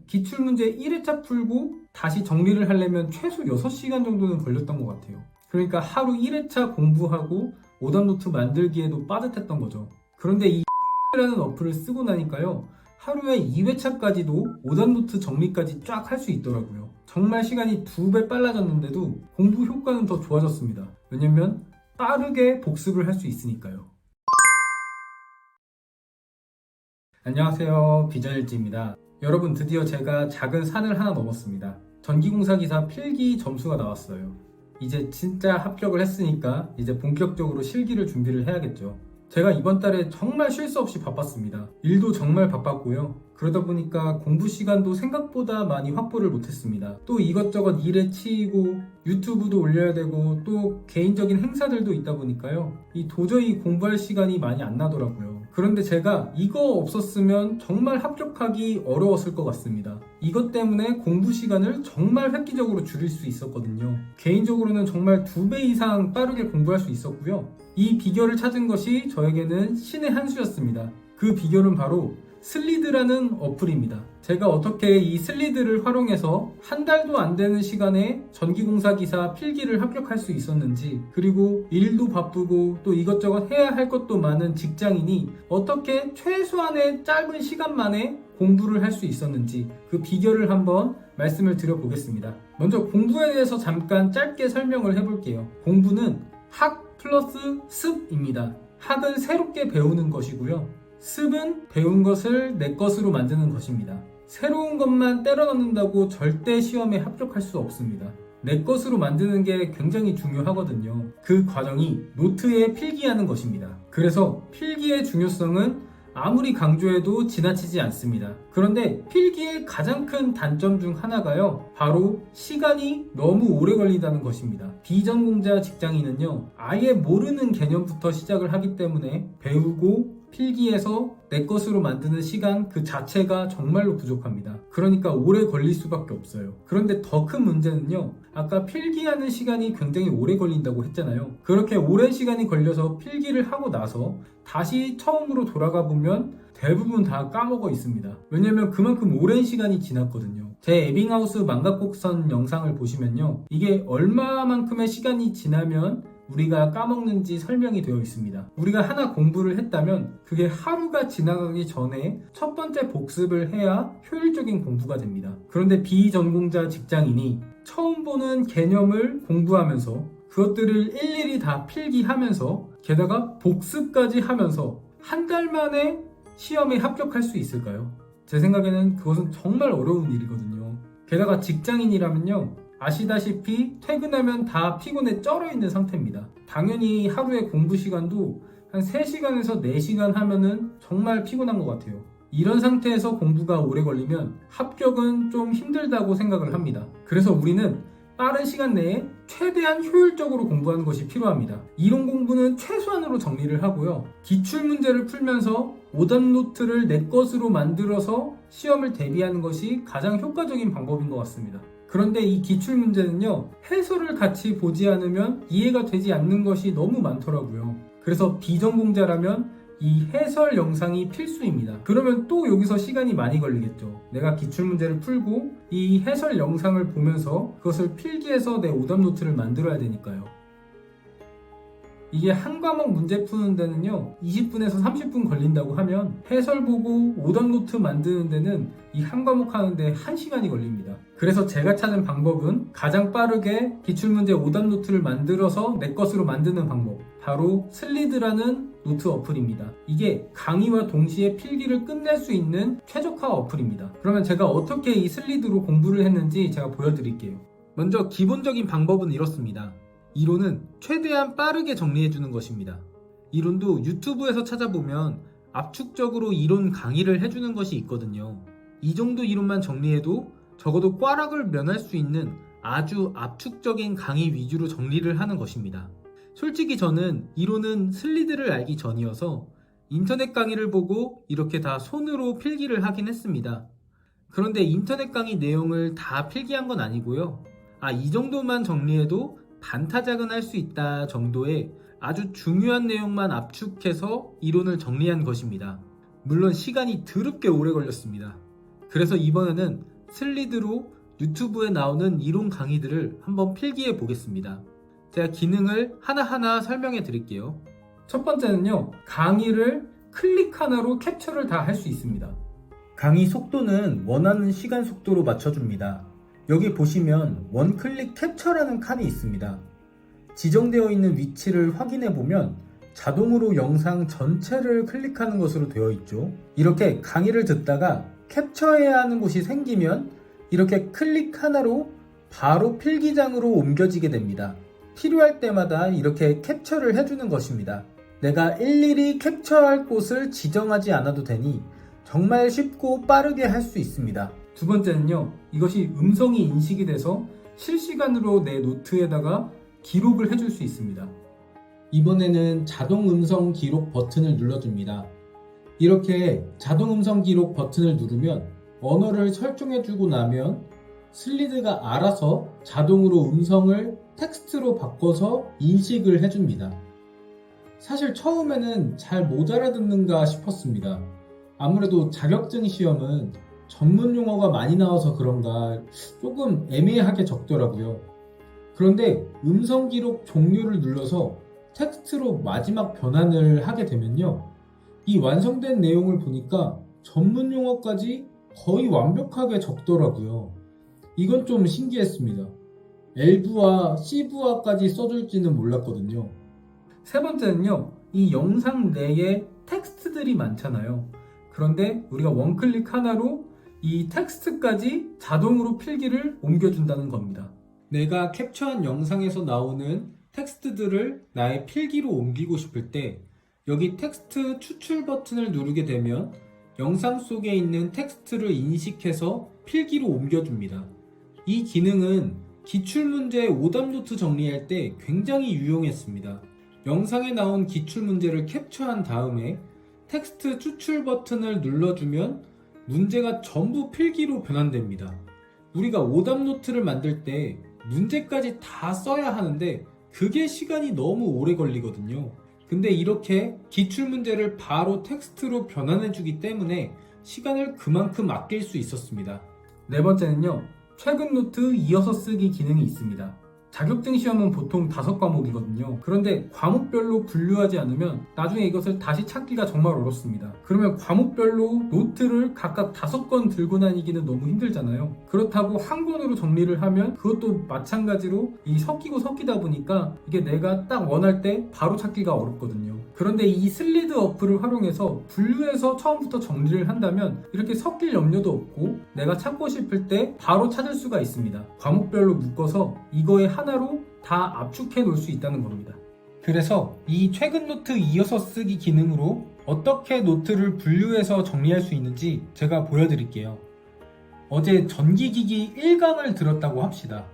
기출문제 1회차 풀고 다시 정리를 하려면 최소 6시간 정도는 걸렸던 것 같아요. 그러니까 하루 1회차 공부하고 오답노트 만들기에도 빠듯했던 거죠. 그런데 이 라는 어플을 쓰고 나니까요, 하루에 2회차까지도 오답노트 정리까지 쫙 할 수 있더라고요. 정말 시간이 2배 빨라졌는데도 공부 효과는 더 좋아졌습니다. 왜냐면 빠르게 복습을 할 수 있으니까요. 안녕하세요, 비전일지입니다. 여러분, 드디어 제가 작은 산을 하나 넘었습니다. 전기공사 기사 필기 점수가 나왔어요. 이제 진짜 합격을 했으니까 이제 본격적으로 실기를 준비를 해야겠죠. 제가 이번 달에 정말 쉴 새 없이 바빴습니다. 일도 정말 바빴고요. 그러다 보니까 공부 시간도 생각보다 많이 확보를 못했습니다. 또 이것저것 일에 치이고 유튜브도 올려야 되고 또 개인적인 행사들도 있다 보니까요, 이 도저히 공부할 시간이 많이 안 나더라고요. 그런데 제가 이거 없었으면 정말 합격하기 어려웠을 것 같습니다. 이것 때문에 공부 시간을 정말 획기적으로 줄일 수 있었거든요. 개인적으로는 정말 2배 이상 빠르게 공부할 수 있었고요. 이 비결을 찾은 것이 저에게는 신의 한 수였습니다. 그 비결은 바로 슬리드라는 어플입니다. 제가 어떻게 이 슬리드를 활용해서 한 달도 안 되는 시간에 전기공사 기사 필기를 합격할 수 있었는지, 그리고 일도 바쁘고 또 이것저것 해야 할 것도 많은 직장인이 어떻게 최소한의 짧은 시간 만에 공부를 할 수 있었는지, 그 비결을 한번 말씀을 드려보겠습니다. 먼저 공부에 대해서 잠깐 짧게 설명을 해볼게요. 공부는 학 플러스 습입니다. 학은 새롭게 배우는 것이고요, 습은 배운 것을 내 것으로 만드는 것입니다. 새로운 것만 때려 넣는다고 절대 시험에 합격할 수 없습니다. 내 것으로 만드는 게 굉장히 중요하거든요. 그 과정이 노트에 필기하는 것입니다. 그래서 필기의 중요성은 아무리 강조해도 지나치지 않습니다. 그런데 필기의 가장 큰 단점 중 하나가요, 바로 시간이 너무 오래 걸린다는 것입니다. 비전공자 직장인은요, 아예 모르는 개념부터 시작을 하기 때문에 배우고 필기해서 내 것으로 만드는 시간 그 자체가 정말로 부족합니다. 그러니까 오래 걸릴 수밖에 없어요. 그런데 더 큰 문제는요, 아까 필기하는 시간이 굉장히 오래 걸린다고 했잖아요. 그렇게 오랜 시간이 걸려서 필기를 하고 나서 다시 처음으로 돌아가 보면 대부분 다 까먹어 있습니다. 왜냐면 그만큼 오랜 시간이 지났거든요. 제 에빙하우스 망각곡선 영상을 보시면요, 이게 얼마만큼의 시간이 지나면 우리가 까먹는지 설명이 되어 있습니다. 우리가 하나 공부를 했다면 그게 하루가 지나가기 전에 첫 번째 복습을 해야 효율적인 공부가 됩니다. 그런데 비전공자 직장인이 처음 보는 개념을 공부하면서 그것들을 일일이 다 필기하면서 게다가 복습까지 하면서 한 달 만에 시험에 합격할 수 있을까요? 제 생각에는 그것은 정말 어려운 일이거든요. 게다가 직장인이라면요, 아시다시피 퇴근하면 다 피곤에 쩔어 있는 상태입니다. 당연히 하루에 공부 시간도 한 3시간에서 4시간 하면은 정말 피곤한 것 같아요. 이런 상태에서 공부가 오래 걸리면 합격은 좀 힘들다고 생각을 합니다. 그래서 우리는 빠른 시간 내에 최대한 효율적으로 공부하는 것이 필요합니다. 이론 공부는 최소한으로 정리를 하고요, 기출문제를 풀면서 오답노트를 내 것으로 만들어서 시험을 대비하는 것이 가장 효과적인 방법인 것 같습니다. 그런데 이 기출문제는요, 해설을 같이 보지 않으면 이해가 되지 않는 것이 너무 많더라고요. 그래서 비전공자라면 이 해설 영상이 필수입니다. 그러면 또 여기서 시간이 많이 걸리겠죠. 내가 기출문제를 풀고 이 해설 영상을 보면서 그것을 필기해서 내 오답노트를 만들어야 되니까요. 이게 한 과목 문제 푸는 데는요 20분에서 30분 걸린다고 하면, 해설 보고 오답노트 만드는 데는 이 한 과목 하는데 1시간이 걸립니다. 그래서 제가 찾은 방법은 가장 빠르게 기출문제 오답노트를 만들어서 내 것으로 만드는 방법, 바로 슬리드라는 노트 어플입니다. 이게 강의와 동시에 필기를 끝낼 수 있는 최적화 어플입니다. 그러면 제가 어떻게 이 슬리드로 공부를 했는지 제가 보여드릴게요. 먼저 기본적인 방법은 이렇습니다. 이론은 최대한 빠르게 정리해주는 것입니다. 이론도 유튜브에서 찾아보면 압축적으로 이론 강의를 해주는 것이 있거든요. 이 정도 이론만 정리해도 적어도 꽈락을 면할 수 있는 아주 압축적인 강의 위주로 정리를 하는 것입니다. 솔직히 저는 이론은 슬리드를 알기 전이어서 인터넷 강의를 보고 이렇게 다 손으로 필기를 하긴 했습니다. 그런데 인터넷 강의 내용을 다 필기한 건 아니고요. 이 정도만 정리해도 반타작은 할 수 있다 정도의 아주 중요한 내용만 압축해서 이론을 정리한 것입니다. 물론 시간이 드럽게 오래 걸렸습니다. 그래서 이번에는 슬리드로 유튜브에 나오는 이론 강의들을 한번 필기해 보겠습니다. 제가 기능을 하나하나 설명해 드릴게요. 첫 번째는요, 강의를 클릭 하나로 캡처를 다 할 수 있습니다. 강의 속도는 원하는 시간 속도로 맞춰줍니다. 여기 보시면 원클릭 캡처라는 칸이 있습니다. 지정되어 있는 위치를 확인해 보면 자동으로 영상 전체를 클릭하는 것으로 되어 있죠. 이렇게 강의를 듣다가 캡처해야 하는 곳이 생기면 이렇게 클릭 하나로 바로 필기장으로 옮겨지게 됩니다. 필요할 때마다 이렇게 캡처를 해주는 것입니다. 내가 일일이 캡처할 곳을 지정하지 않아도 되니 정말 쉽고 빠르게 할 수 있습니다. 두 번째는요, 이것이 음성이 인식이 돼서 실시간으로 내 노트에다가 기록을 해줄 수 있습니다. 이번에는 자동 음성 기록 버튼을 눌러줍니다. 이렇게 자동 음성 기록 버튼을 누르면 언어를 설정해주고 나면 슬리드가 알아서 자동으로 음성을 텍스트로 바꿔서 인식을 해줍니다. 사실 처음에는 잘 못 알아듣는가 싶었습니다. 아무래도 자격증 시험은 전문 용어가 많이 나와서 그런가 조금 애매하게 적더라고요. 그런데 음성 기록 종료를 눌러서 텍스트로 마지막 변환을 하게 되면요, 이 완성된 내용을 보니까 전문 용어까지 거의 완벽하게 적더라고요. 이건 좀 신기했습니다. L부와 C부와까지 써줄지는 몰랐거든요. 세 번째는요, 이 영상 내에 텍스트들이 많잖아요. 그런데 우리가 원클릭 하나로 이 텍스트까지 자동으로 필기를 옮겨준다는 겁니다. 내가 캡처한 영상에서 나오는 텍스트들을 나의 필기로 옮기고 싶을 때 여기 텍스트 추출 버튼을 누르게 되면 영상 속에 있는 텍스트를 인식해서 필기로 옮겨줍니다. 이 기능은 기출문제 오답노트 정리할 때 굉장히 유용했습니다. 영상에 나온 기출문제를 캡처한 다음에 텍스트 추출 버튼을 눌러주면 문제가 전부 필기로 변환됩니다. 우리가 오답노트를 만들 때 문제까지 다 써야 하는데 그게 시간이 너무 오래 걸리거든요. 근데 이렇게 기출문제를 바로 텍스트로 변환해주기 때문에 시간을 그만큼 아낄 수 있었습니다. 네 번째는요, 최근 노트 이어서 쓰기 기능이 있습니다. 자격증 시험은 보통 5과목이거든요. 그런데 과목별로 분류하지 않으면 나중에 이것을 다시 찾기가 정말 어렵습니다. 그러면 과목별로 노트를 각각 5권 들고 다니기는 너무 힘들잖아요. 그렇다고 한 권으로 정리를 하면 그것도 마찬가지로 이 섞이고 섞이다 보니까 이게 내가 딱 원할 때 바로 찾기가 어렵거든요. 그런데 이 슬리드 어플을 활용해서 분류해서 처음부터 정리를 한다면 이렇게 섞일 염려도 없고 내가 찾고 싶을 때 바로 찾을 수가 있습니다. 과목별로 묶어서 이거에 하나로 다 압축해 놓을 수 있다는 겁니다. 그래서 이 최근 노트 이어서 쓰기 기능으로 어떻게 노트를 분류해서 정리할 수 있는지 제가 보여드릴게요. 어제 전기기기 1강을 들었다고 합시다.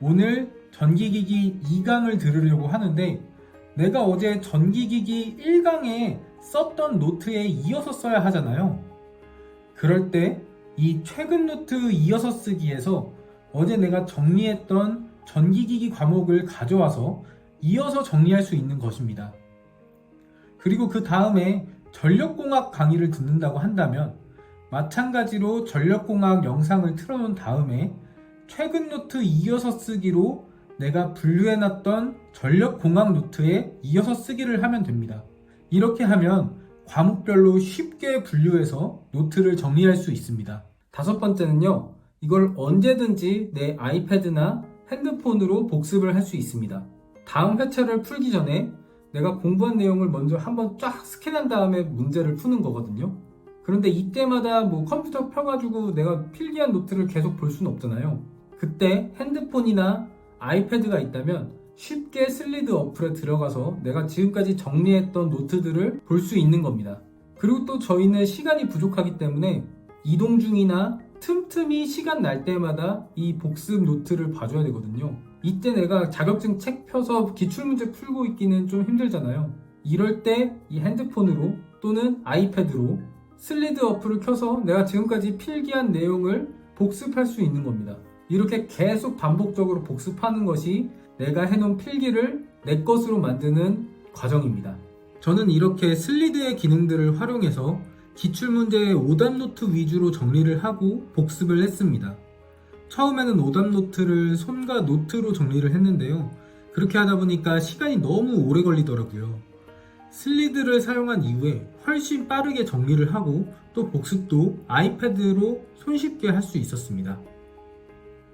오늘 전기기기 2강을 들으려고 하는데 내가 어제 전기기기 1강에 썼던 노트에 이어서 써야 하잖아요. 그럴 때 이 최근 노트 이어서 쓰기에서 어제 내가 정리했던 전기기기 과목을 가져와서 이어서 정리할 수 있는 것입니다. 그리고 그 다음에 전력공학 강의를 듣는다고 한다면 마찬가지로 전력공학 영상을 틀어놓은 다음에 최근 노트 이어서 쓰기로 내가 분류해놨던 전력공학 노트에 이어서 쓰기를 하면 됩니다. 이렇게 하면 과목별로 쉽게 분류해서 노트를 정리할 수 있습니다. 다섯 번째는요, 이걸 언제든지 내 아이패드나 핸드폰으로 복습을 할 수 있습니다. 다음 회차를 풀기 전에 내가 공부한 내용을 먼저 한번 쫙 스캔한 다음에 문제를 푸는 거거든요. 그런데 이때마다 컴퓨터 펴가지고 내가 필기한 노트를 계속 볼 수는 없잖아요. 그때 핸드폰이나 아이패드가 있다면 쉽게 슬리드 어플에 들어가서 내가 지금까지 정리했던 노트들을 볼 수 있는 겁니다. 그리고 또 저희는 시간이 부족하기 때문에 이동 중이나 틈틈이 시간 날 때마다 이 복습 노트를 봐줘야 되거든요. 이때 내가 자격증 책 펴서 기출문제 풀고 있기는 좀 힘들잖아요. 이럴 때 이 핸드폰으로 또는 아이패드로 슬리드 어플을 켜서 내가 지금까지 필기한 내용을 복습할 수 있는 겁니다. 이렇게 계속 반복적으로 복습하는 것이 내가 해놓은 필기를 내 것으로 만드는 과정입니다. 저는 이렇게 슬리드의 기능들을 활용해서 기출문제 오답노트 위주로 정리를 하고 복습을 했습니다. 처음에는 오답노트를 손과 노트로 정리를 했는데요. 그렇게 하다 보니까 시간이 너무 오래 걸리더라고요. 슬리드를 사용한 이후에 훨씬 빠르게 정리를 하고 또 복습도 아이패드로 손쉽게 할 수 있었습니다.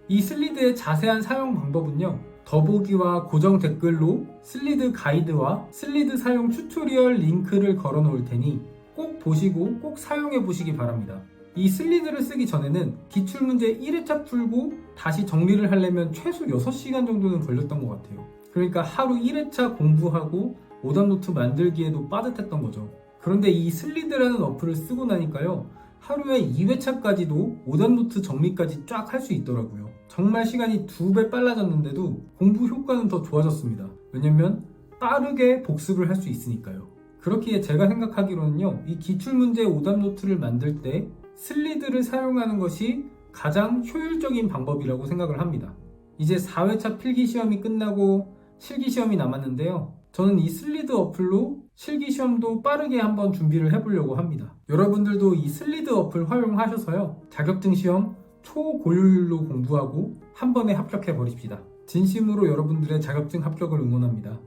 이 슬리드의 자세한 사용 방법은요, 더보기와 고정 댓글로 슬리드 가이드와 슬리드 사용 튜토리얼 링크를 걸어 놓을 테니 꼭 보시고 꼭 사용해 보시기 바랍니다. 이 슬리드를 쓰기 전에는 기출문제 1회차 풀고 다시 정리를 하려면 최소 6시간 정도는 걸렸던 것 같아요. 그러니까 하루 1회차 공부하고 오답노트 만들기에도 빠듯했던 거죠. 그런데 이 슬리드라는 어플을 쓰고 나니까요, 하루에 2회차까지도 오답노트 정리까지 쫙 할 수 있더라고요. 정말 시간이 2배 빨라졌는데도 공부 효과는 더 좋아졌습니다. 왜냐면 빠르게 복습을 할 수 있으니까요. 그렇기에 제가 생각하기로는요, 이 기출문제 오답노트를 만들 때 슬리드를 사용하는 것이 가장 효율적인 방법이라고 생각을 합니다. 이제 4회차 필기시험이 끝나고 실기시험이 남았는데요. 저는 이 슬리드 어플로 실기시험도 빠르게 한번 준비를 해보려고 합니다. 여러분들도 이 슬리드 어플 활용하셔서요, 자격증 시험 초고효율로 공부하고 한 번에 합격해 버립시다. 진심으로 여러분들의 자격증 합격을 응원합니다.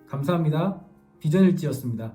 감사합니다. 비전일지였습니다.